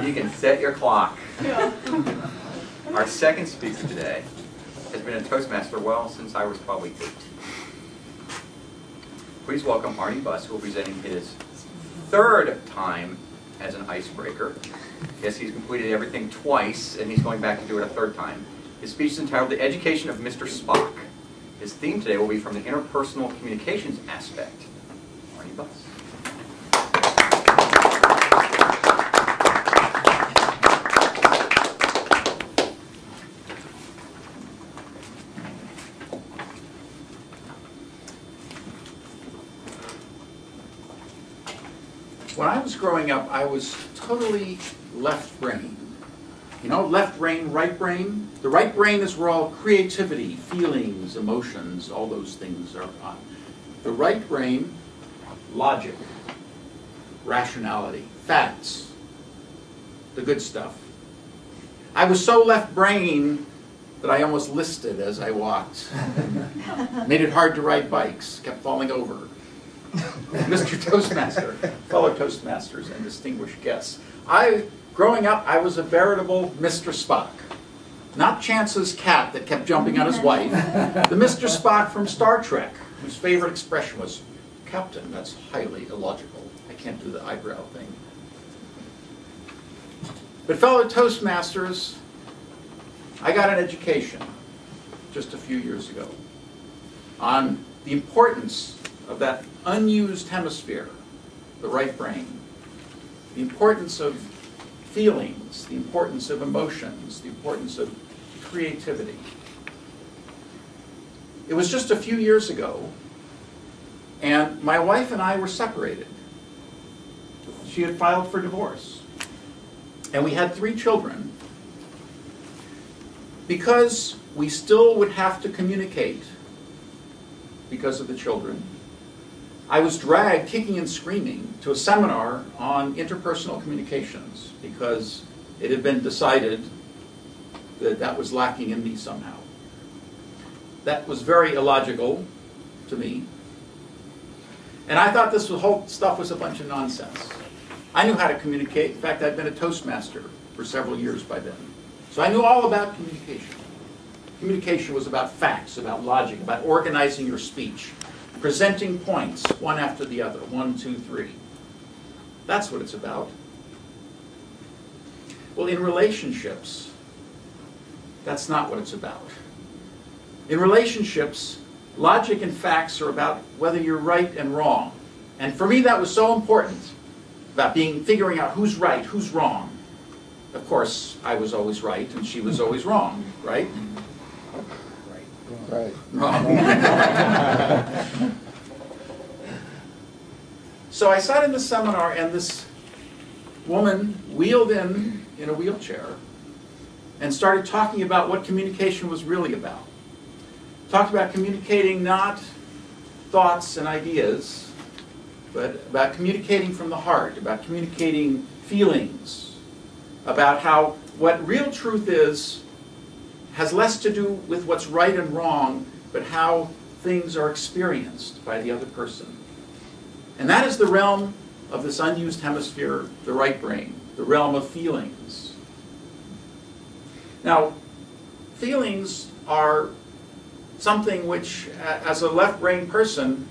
You can set your clock. Yeah. Our second speaker today has been a Toastmaster, well, since I was probably 8. Please welcome Arnie Buss, who will be presenting his 3rd time as an icebreaker. Yes, he's completed everything twice, and he's going back to do it a 3rd time. His speech is entitled The Education of Mr. Spock. His theme today will be from the interpersonal communications aspect. Arnie Buss. When I was growing up, I was totally left-brained. You know, left brain, right brain? The right brain is where all creativity, feelings, emotions, all those things are on. The right brain, logic, rationality, facts, the good stuff. I was so left-brained that I almost listed as I walked. Made it hard to ride bikes, kept falling over. Mr. Toastmaster, fellow Toastmasters and distinguished guests. Growing up, I was a veritable Mr. Spock. Not Chance's cat that kept jumping on his wife. The Mr. Spock from Star Trek, whose favorite expression was, "Captain, that's highly illogical. I can't do the eyebrow thing." But fellow Toastmasters, I got an education just a few years ago on the importance of that unused hemisphere, the right brain, the importance of feelings, the importance of emotions, the importance of creativity. It was just a few years ago, and my wife and I were separated. She had filed for divorce, and we had 3 children. Because we still would have to communicate because of the children, I was dragged, kicking and screaming, to a seminar on interpersonal communications because it had been decided that that was lacking in me somehow. That was very illogical to me. And I thought this whole stuff was a bunch of nonsense. I knew how to communicate. In fact, I'd been a Toastmaster for several years by then. So I knew all about communication. Communication was about facts, about logic, about organizing your speech, presenting points one after the other, 1, 2, 3. That's what it's about. Well, in relationships, that's not what it's about. In relationships, logic and facts are about whether you're right and wrong. And for me, that was so important, about figuring out who's right, who's wrong. Of course, I was always right, and she was always wrong, right? Right. Wrong. So I sat in the seminar, and this woman wheeled in a wheelchair and started talking about what communication was really about. Talked about communicating not thoughts and ideas, but about communicating from the heart, about communicating feelings, about how what real truth is has less to do with what's right and wrong, but how things are experienced by the other person. And that is the realm of this unused hemisphere, the right brain, the realm of feelings. Now, feelings are something which, as a left-brain person,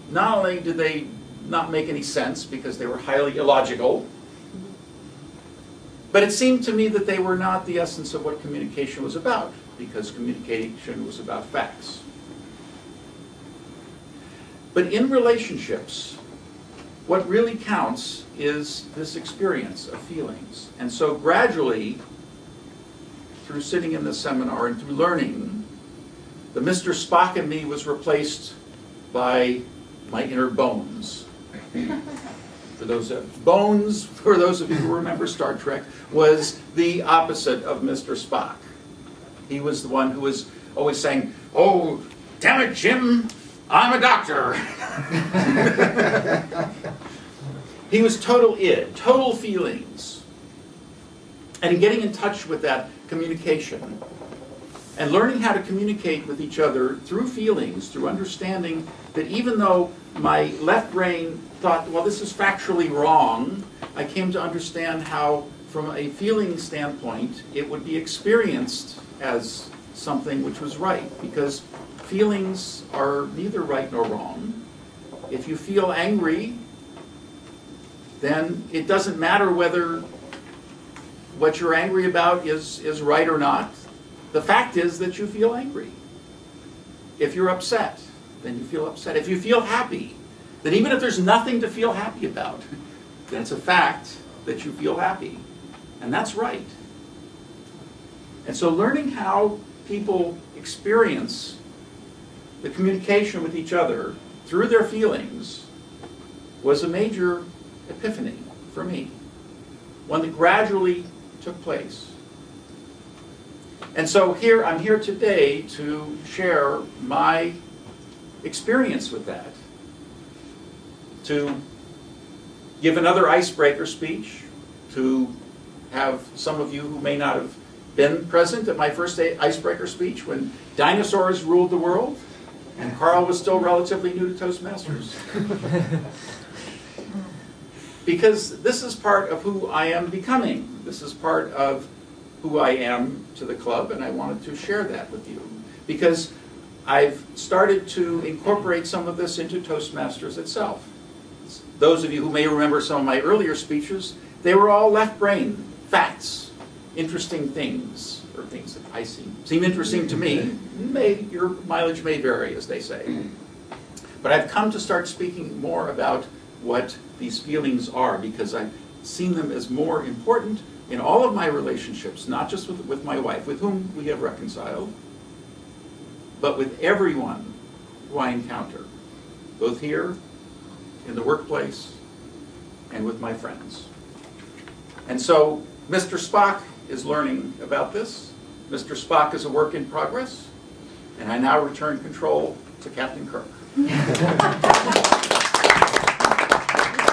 not only did they not make any sense because they were highly illogical, but it seemed to me that they were not the essence of what communication was about, because communication was about facts. But in relationships, what really counts is this experience of feelings. And so gradually, through sitting in the seminar and through learning, the Mr. Spock in me was replaced by my inner bones. For those of you who remember Star Trek, was the opposite of Mr. Spock. He was the one who was always saying, "Oh, damn it, Jim, I'm a doctor." He was total id, total feelings. And in getting in touch with that communication and learning how to communicate with each other through feelings, through understanding that even though my left brain thought, well, this is factually wrong, I came to understand how, from a feeling standpoint, it would be experienced as something which was right, because feelings are neither right nor wrong. If you feel angry, then it doesn't matter whether what you're angry about is right or not. The fact is that you feel angry. If you're upset, then you feel upset. If you feel happy, then even if there's nothing to feel happy about, then it's a fact that you feel happy. And that's right. And so learning how people experience the communication with each other through their feelings was a major epiphany for me, one that gradually took place. And so I'm here today to share my experience with that, to give another icebreaker speech, to have some of you who may not have been present at my first icebreaker speech when dinosaurs ruled the world and Carl was still relatively new to Toastmasters. Because this is part of who I am becoming. This is part of who I am to the club, and I wanted to share that with you. Because I've started to incorporate some of this into Toastmasters itself. Those of you who may remember some of my earlier speeches, they were all left brain, facts, interesting things, or things that I seem interesting to me. Your mileage may vary, as they say. But I've come to start speaking more about what these feelings are, because I've seen them as more important in all of my relationships, not just with my wife, with whom we have reconciled, but with everyone who I encounter, both here, in the workplace, and with my friends. And so Mr. Spock is learning about this. Mr. Spock is a work in progress, and I now return control to Captain Kirk.